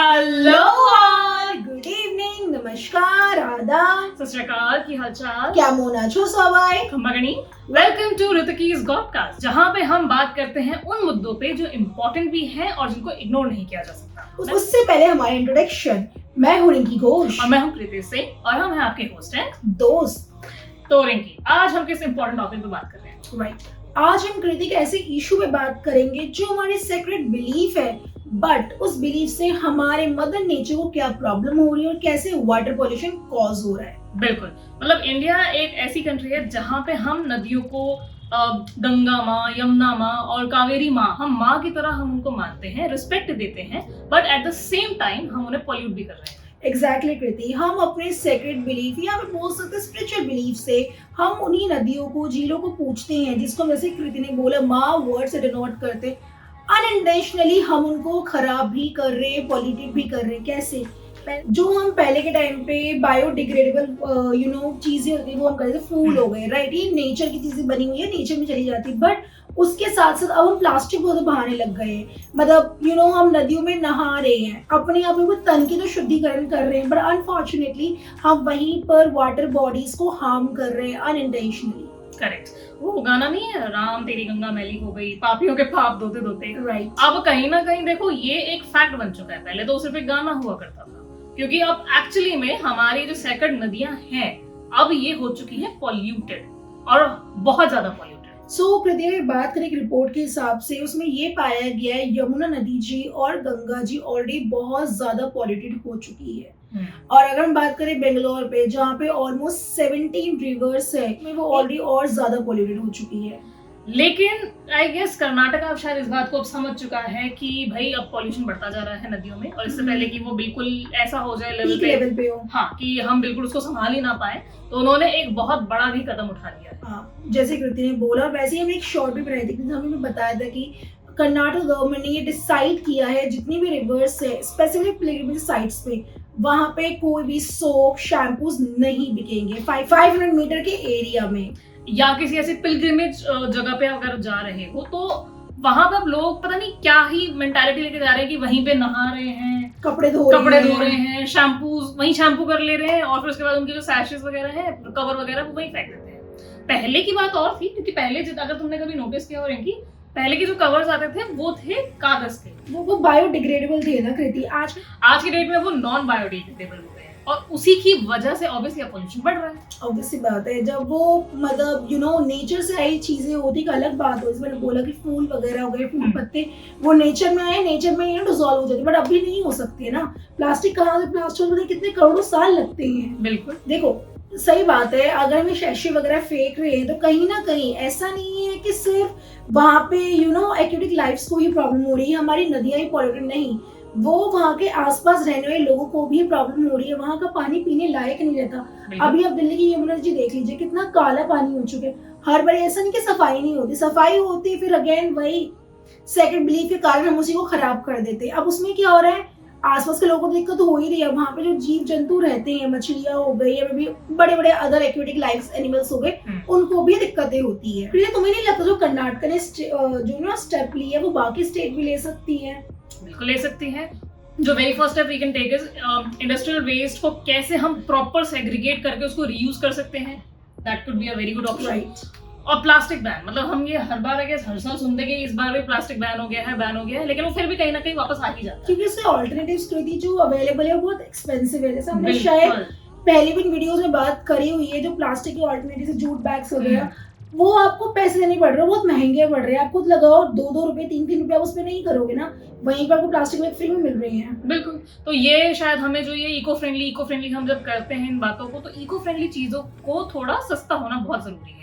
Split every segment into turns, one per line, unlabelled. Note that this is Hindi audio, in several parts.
हेलो ऑल, गुड इवनिंग, नमस्कार, आदाब,
सत श्री अकाल, की हालचाल?
क्या मोना छो सवाई।
खम्बागणी। वेलकम टू ऋतिकीज गॉडकास्ट, जहाँ पे हम बात करते हैं उन मुद्दों पे जो इम्पोर्टेंट भी हैं और जिनको इग्नोर नहीं किया जा सकता।
उससे पहले हमारा इंट्रोडक्शन। मैं हूँ रिंकी घोष
और मैं हूँ कृति सिंह और हम हैं आपके होस्ट हैं
दोस्त।
तो रिंकी, आज हम किस इम्पोर्टेंट टॉपिक पे बात कर रहे हैं?
राइट, आज हम कृति के ऐसे इशू पे बात करेंगे जो हमारी सेक्रेट बिलीफ है, बट उस बिलीफ से हमारे मदर नेचर को क्या प्रॉब्लम हो रही है और कैसे वाटर पॉल्यूशन कॉज हो रहा है।
बिल्कुल, मतलब इंडिया एक ऐसी कंट्री है जहाँ पे हम नदियों को गंगा माँ, यमुना माँ और कावेरी माँ, हम माँ की तरह हम उनको मानते हैं, रिस्पेक्ट देते हैं, but at the same time हम उन्हें पॉल्यूट भी कर रहे हैं।
एग्जैक्टली कृति, हम अपने सेक्रेट बिलीफ या फिर बोल सकते हैं स्पिरिचुअल बिलीफ से हम उन्हीं नदियों को, झीलों को पूजते हैं जिसको जैसे कृति ने बोला माँ वर्ड से डिनोट करते, अनइंटेंशनली हम उनको खराब भी कर रहे हैं, पॉल्यूटेड भी कर रहे हैं। कैसे? जो हम पहले के टाइम पे बायोडिग्रेडेबल चीजें होती है वो हम कहते हैं फूल हो गए, राइट, ये नेचर की चीजें बनी हुई है, नेचर में चली जाती है, बट उसके साथ साथ अब हम प्लास्टिक बहुत बहाने लग गए हैं। मतलब हम नदियों में नहा रहे हैं, अपने आप में वो तन की तो शुद्धिकरण कर रहे हैं, बट अनफॉर्चुनेटली हम वहीं पर वाटर बॉडीज को हार्म कर रहे हैं अनइंटेंशनली।
करेक्ट, वो गाना नहीं है, राम तेरी गंगा मैली हो गई, पापियों के पाप धोते धोते।
राइट,
अब कहीं ना कहीं देखो ये एक फैक्ट बन चुका है, पहले तो सिर्फ एक गाना हुआ करता था, क्योंकि अब एक्चुअली में हमारी जो सेक्रेड नदियां हैं अब ये हो चुकी हैं पॉल्यूटेड और बहुत ज्यादा पॉल्यूटेड।
सो कृति अगर बात करें एक रिपोर्ट के हिसाब से, उसमें ये पाया गया है यमुना नदी जी और गंगा जी ऑलरेडी बहुत ज्यादा पॉल्यूटेड हो चुकी है। और अगर हम बात करें बेंगलोर पे, जहाँ पे ऑलमोस्ट 17 रिवर्स है, वो ऑलरेडी और ज्यादा पॉल्यूटेड हो चुकी है।
लेकिन आई गेस कर्नाटका अब शायद इस बात को अब समझ चुका है कि भाई अब पॉल्यूशन बढ़ता जा रहा है नदियों में, और इससे पहले कि वो बिल्कुल ऐसा हो जाए लेवल पे हो, हाँ, कि हम बिल्कुल उसको संभाल ही ना पाए, तो उन्होंने एक बहुत बड़ा भी कदम उठा लिया है।
हाँ, जैसे कृति ने बोला, वैसे ही हमने एक शॉर्ट भी बनाई थी, हमें बताया था कि कर्नाटक गवर्नमेंट ने ये डिसाइड किया है जितनी भी रिवर्स है स्पेसिफिक पिलग्रिमेज साइट्स पे, वहां पे कोई भी सोप शैम्पूज नहीं बिकेंगे 500 मीटर के एरिया में।
या किसी ऐसी पिलग्रिमेज जगह पे अगर जा रहे हो तो वहां पर लोग पता नहीं क्या ही मेंटालिटी लेके जा रहे हैं कि वहीं पे नहा रहे हैं,
कपड़े धो रहे हैं,
शैम्पूज वहीं शैम्पू कर ले रहे हैं, और फिर उसके बाद उनके जो सैशेस वगैरह है, कवर वगैरह, वो वहीं फेंक देते हैं। पहले की बात और थी, क्योंकि पहले अगर तुमने कभी नोटिस किया हो रिंकी, पहले के जो कवर्स आते थे वो थे कागज के,
वो बायोडिग्रेडेबल थे ना कृति।
आज के डेट में वो नॉन बायोडिग्रेडेबल हो गए हैं, और उसी की वजह से ऑब्वियसली पॉल्यूशन बढ़ रहा है।
ऑब्वियसली बात है, जब वो मतलब नेचर से आई चीजें होती एक अलग बात होती है। मैंने बोला कि फूल वगैरह हो गए, फूल पत्ते, वो नेचर में आए, नेचर में डिसॉल्व हो जाते, बट अभी नहीं हो सकते ना। प्लास्टिक कहाँ से प्लास्टिक होने कितने करोड़ों साल लगते हैं।
बिल्कुल,
देखो सही बात है, अगर हम शैशे वगैरह फेंक रहे हैं तो कहीं ना कहीं ऐसा नहीं है कि सिर्फ वहाँ पे एक्वेटिक लाइफ्स को ही प्रॉब्लम हो रही है, हमारी नदियां ही पॉल्यूटेड नहीं, वो वहाँ के आसपास रहने वाले लोगों को भी प्रॉब्लम हो रही है। वहाँ का पानी पीने लायक नहीं रहता। अभी आप दिल्ली की यमुना जी देख लीजिए, कितना काला पानी हो चुका है। हर बार ऐसा नहीं कि सफाई नहीं होती, सफाई होती, फिर अगेन वही सेकंड बिलीफ के कारण हम उसी को खराब कर देते हैं। अब उसमें क्या हो रहा है, आसपास के लोगों को दिक्कत हो ही रही है। वहाँ पे जो जीव जंतु रहते हैं, मछलियां हो गई या भी बड़े बड़े अदर एक्वेटिक लाइफ एनिमल्स हो गए, उनको भी दिक्कतें होती है। फिर तुम्हें नहीं लगता जो कर्नाटक ने जो स्टेप लिया है वो बाकी स्टेट भी ले सकती है?
बिल्कुल ले सकती है। जो very first step we can take is industrial waste को कैसे हम प्रॉपर सेग्रीगेट करके उसको रीयूज कर सकते हैं, that could be a very good option. और प्लास्टिक बैन, मतलब हम ये हर बार हर साल सुनते कि इस बार भी प्लास्टिक बैन हो गया है, लेकिन वो फिर भी कहीं ना कहीं वापस आ ही जाता है,
क्योंकि उसके ऑल्टरनेटिव्स जो अवेलेबल है वो बहुत एक्सपेंसिव है। जैसे हमने शायद पहले भी वीडियोस में बात करी हुई है, जो प्लास्टिक के ऑल्टरनेटिव जूट बैग्स वगैरह, वो आपको पैसे देने पड़ रहे हैं, बहुत महंगे पड़ रहे हैं। आप खुद लगाओ 2-2 रुपए 3-3 रुपए, उस पर नहीं करोगे ना, वहीं पर आपको प्लास्टिक बैग फ्री में मिल रही हैं।
बिल्कुल, तो ये शायद हमें जो ये इको फ्रेंडली हम जब करते हैं इन बातों को, तो इको फ्रेंडली चीजों को थोड़ा सस्ता होना बहुत जरूरी है,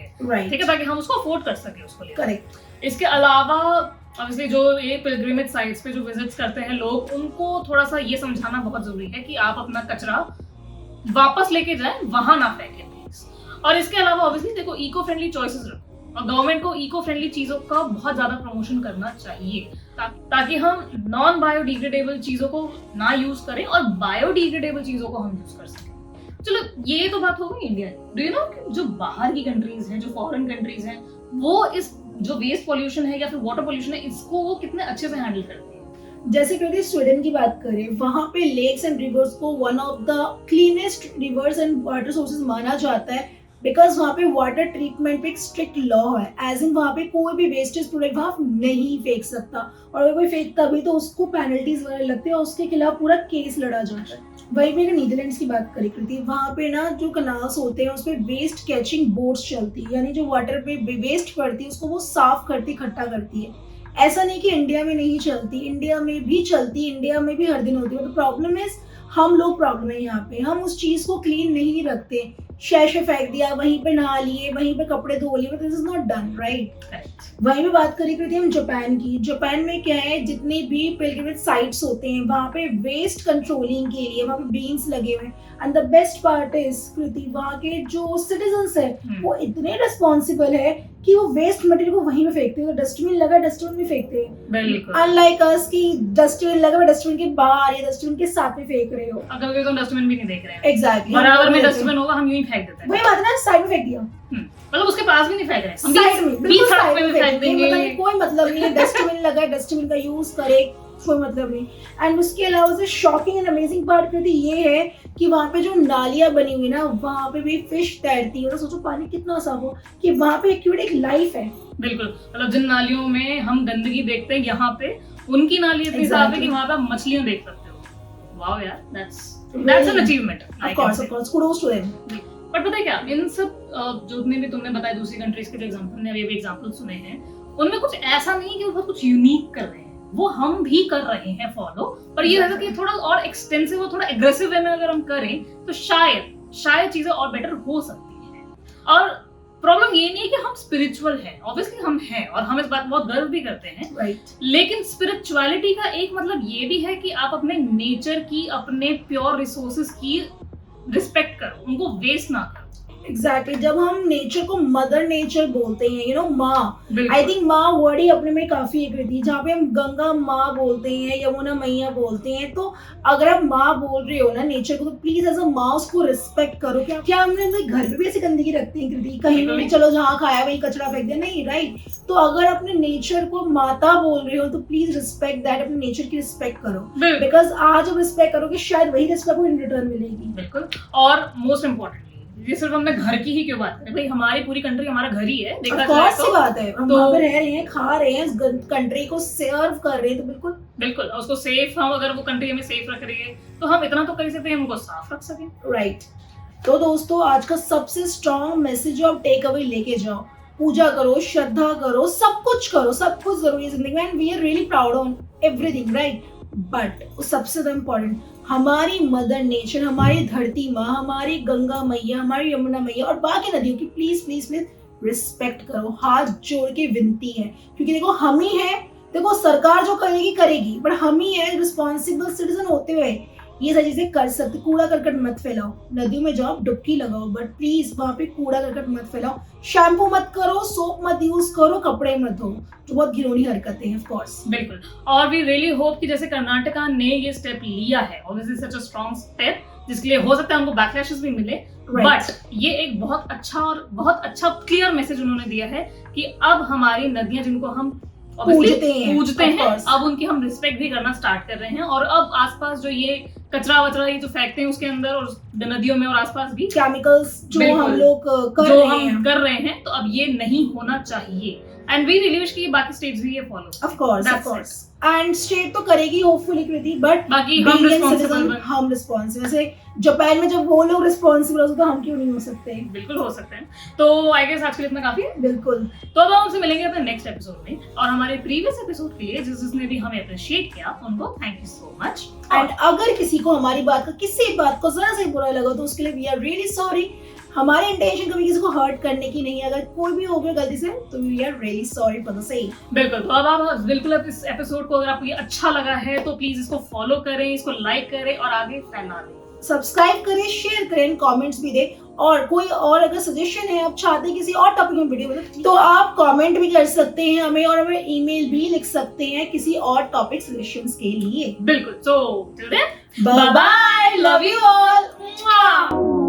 ठीक है, ताकि हम उसको अफोर्ड कर सके उसको लेकर।
करेक्ट।
इसके अलावा ऑब्वियसली जो ये पिलग्रिमेज साइट्स पे जो विजिट्स करते हैं लोग, उनको थोड़ा सा ये समझाना बहुत जरूरी है कि आप अपना कचरा वापस लेके जाएं, वहां ना फेंकें प्लीज। और इसके अलावा ऑब्वियसली देखो इको फ्रेंडली चॉइसेस रखो, और गवर्नमेंट को इको फ्रेंडली चीजों का बहुत ज्यादा प्रमोशन करना चाहिए, ताकि हम नॉन बायोडिग्रेडेबल चीजों को ना यूज करें और बायोडिग्रेडेबल चीजों को हम यूज कर सकें। चलो ये तो बात हो गई इंडिया। डू यू नो जो बाहर की कंट्रीज हैं, जो फॉरेन कंट्रीज हैं, वो इस जो वेस्ट पॉल्यूशन है या फिर वाटर पॉल्यूशन है, इसको वो कितने अच्छे से हैंडल करती है।
जैसे कहते स्वीडन की बात करें, वहाँ पे लेक्स एंड रिवर्स को one of the cleanest reverse and water sources माना जाता है, बिकॉज वहाँ पे वाटर ट्रीटमेंट पे एक स्ट्रिक्ट लॉ है, एज इन वहाँ पे कोई भी वेस्टेज प्रोडक्ट वहाँ नहीं फेंक सकता, और अगर कोई फेंकता भी तो उसको पेनल्टीज वगैरह लगती है और उसके खिलाफ पूरा केस लड़ा जाता है। वहीं पे अगर नीदरलैंड्स की बात करें कृति, वहाँ पे ना जो कनाल्स होते हैं उस पर वेस्ट कैचिंग बोट्स चलती है, यानी जो वाटर पे वेस्ट पड़ती है उसको वो साफ करती, इकट्ठा करती है। ऐसा नहीं कि इंडिया में नहीं चलती, इंडिया में भी चलती, इंडिया में भी हर दिन होती है। तो प्रॉब्लम इज हम लोग प्रॉब्लम है यहाँ पे, हम उस चीज को क्लीन नहीं रखते, शैशे फेंक दिया, वहीं पे नहा लिए, वहीं पे कपड़े धो लिए, but this is not done right. वहीं पे बात करी थी हम जापान की। जापान में क्या है, जितने भी पिलग्रिमेज साइट्स होते हैं वहाँ पे वेस्ट कंट्रोलिंग के लिए वहाँ पे बीन्स लगे हुए हैं, and the best part is Kriti, वहाँ के जो सिटीजन्स है वो इतने रिस्पॉन्सिबल है कि वो वेस्ट मटेरियल को वहीं पे फेंकते हैं, तो डस्टबिन लगा डस्टबिन में फेंकते हैं, अनलाइक अस कि डस्टबिन लगा डस्टबिन के बाहर या डस्टबिन के साथ में फेंक रहे हो,
अगर तो डस्टबिन भी नहीं देख रहे हैं।
एग्जैक्टली,
बराबर में डस्टबिन होगा हम यूं ही फेंक देते हैं।
वही बात है ना, साइड में फेंक दिया,
मतलब उसके पास भी नहीं फेंक रहे, हम
साइड में, बिल्कुल साइड में
फेंक देंगे,
मतलब कोई मतलब नहीं है, डस्टबिन लगा है डस्टबिन का यूज करे, कोई मतलब नहीं। एंड उसके अलावा से शॉकिंग एंड अमेजिंग पार्ट करती ये है कि वहाँ पे जो नालियाँ बनी हुई ना, वहाँ पे भी फिश तैरती है, तो सोचो पानी कितना साफ हो कि वहाँ पे एक लाइफ है।
बिल्कुल, मतलब जिन नालियों में हम गंदगी देखते हैं यहाँ पे उनकी नाली इतनी साफ है कि वहाँ पे आप मछलियाँ देख सकते हो। वाओ यार, that's an achievement.
Of course, kudos to them.
But पता है क्या, इन सब जितने भी तुमने बताया दूसरी कंट्रीज के जो एग्जांपल ने, अभी एग्जांपल सुने हैं, उनमें कुछ ऐसा नहीं कि वो बहुत कुछ यूनिक कर रहे हैं, वो हम भी कर रहे हैं फॉलो, पर ये है कि थोड़ा और एक्सटेंसिव और थोड़ा एग्रेसिव वे में अगर हम करें तो शायद चीजें और बेटर हो सकती हैं। और प्रॉब्लम ये नहीं है कि हम स्पिरिचुअल हैं, ऑब्वियसली हम हैं और हम इस बात बहुत गर्व भी करते हैं,
right.
लेकिन स्पिरिचुअलिटी का एक मतलब ये भी है कि आप अपने नेचर की, अपने प्योर रिसोर्सेज की रिस्पेक्ट करो, उनको वेस्ट ना करो।
एग्जैक्टली, जब हम नेचर को मदर नेचर बोलते हैं, यू नो माँ, आई थिंक माँ वर्ड ही अपने में काफी एक रहती है। जहाँ पे हम गंगा माँ बोलते हैं, यमुना मैया बोलते हैं, तो अगर आप माँ बोल रहे हो ना नेचर को, तो प्लीज एज अ माँ उसको रिस्पेक्ट करो। क्या हम घर पे भी ऐसी गंदगी रखते हैं कृति, कहीं भी चलो जहाँ खाया वहीं कचरा फेंक दिया, नहीं राइट। तो अगर अपने नेचर को माता बोल रहे हो तो प्लीज रिस्पेक्ट दैट, अपने नेचर की रिस्पेक्ट करो, बिकॉज आज जब रिस्पेक्ट करोगे शायद वही रिस्पेक्ट इन रिटर्न मिलेगी।
बिल्कुल, और मोस्ट इम्पोर्टेंटली ये सिर्फ हमने घर की ही क्यों बात करें, भाई हमारी पूरी कंट्री हमारा घर ही है, देखा जाए तो
बात है, हम वहाँ पे रह रहे हैं, खा रहे हैं, कंट्री को सर्व कर रहे हैं, तो बिल्कुल
उसको सेफ, हम अगर वो कंट्री हमें सेफ रख रही है तो हम इतना तो कर सकते हैं, उनको साफ रख सकें,
राइट। तो दोस्तों आज का सबसे स्ट्रॉन्ग मैसेज जो आप टेक अवे लेके जाओ, पूजा करो, श्रद्धा करो, सब कुछ जरूरी है जिंदगी में, and we are really proud on everything right. But सबसे ज्यादा इम्पोर्टेंट, हमारी मदर नेचर, हमारी धरती माँ, हमारी गंगा मैया, हमारी यमुना मैया और बाकी नदियों की प्लीज प्लीज प्लीज रिस्पेक्ट करो, हाथ जोड़ के विनती है, क्योंकि देखो हम ही है, देखो सरकार जो करेगी बट हम ही है रिस्पॉन्सिबल सिटीजन होते हुए ये सारी चीजें कर सकते। कूड़ा करकट मत फैलाओ, नदियों में जाओ डुबकी लगाओ, बट प्लीज वहाँ पे कूड़ा करकट मत फैलाओ, शैम्पू मत करो, सोप मत यूज करो, कपड़े मत धो, जो बहुत घिनौनी हरकतें हैं ऑफ कोर्स।
बिल्कुल, और वी रियली होप कि जैसे कर्नाटका ने ये स्टेप लिया है, obviously such a strong step, जिसके लिए हो सकता है हमको बैकलैशेस भी मिले, बट ये एक बहुत अच्छा क्लियर मैसेज उन्होंने दिया है कि अब हमारी नदियां जिनको हम पूजते हैं, अब उनकी हम रिस्पेक्ट भी करना स्टार्ट कर रहे हैं, और अब आसपास जो ये कचरा वचरा ये जो फेंकते हैं उसके अंदर और नदियों में और आसपास भी
केमिकल्स जो हम लोग
कर रहे हैं, तो अब ये नहीं होना चाहिए, एंड वी रियली विश कि बाकी स्टेट्स भी ये follow,
of course and state तो करेगी होपफुली कृति, बट
बाकी
हम रिस्पॉन्सिबल, जैसे जापान में जब वो लोग रिस्पॉन्सिबल होते तो हम क्यों नहीं हो सकते?
बिल्कुल हो सकते हैं। तो आई गेस आज के लिए इतना काफी है।
बिल्कुल,
तो अब हम उनसे मिलेंगे अपने नेक्स्ट एपिसोड में, और हमारे प्रीवियस एपिसोड के लिए जिसने भी हमें अप्रिशिएट किया उनको thank you so much.
And अगर किसी को हमारी बात का किसी बात को जरा से बुरा लगा तो उसके लिए वी आर रियली सॉरी। हमारी इंटेंशन कभी किसी को हर्ट करने की नहीं है, अगर कोई भी हो गया गलती से तो we are really sorry for the same.
बिल्कुल, तो अब आप बिल्कुल इस एपिसोड को अगर आपको ये अच्छा लगा है तो प्लीज इसको फॉलो करें, इसको लाइक करें और आगे फैला दें,
सब्सक्राइब करें, शेयर करें, कमेंट्स भी दें, और कोई और अगर सजेशन है, आप चाहते हैं किसी और टॉपिक में वीडियो में, तो आप कमेंट भी कर सकते हैं हमें, और हमें ईमेल भी लिख सकते हैं किसी और टॉपिक सजेशंस के लिए।
बिल्कुल, so till then
bye bye, love you all.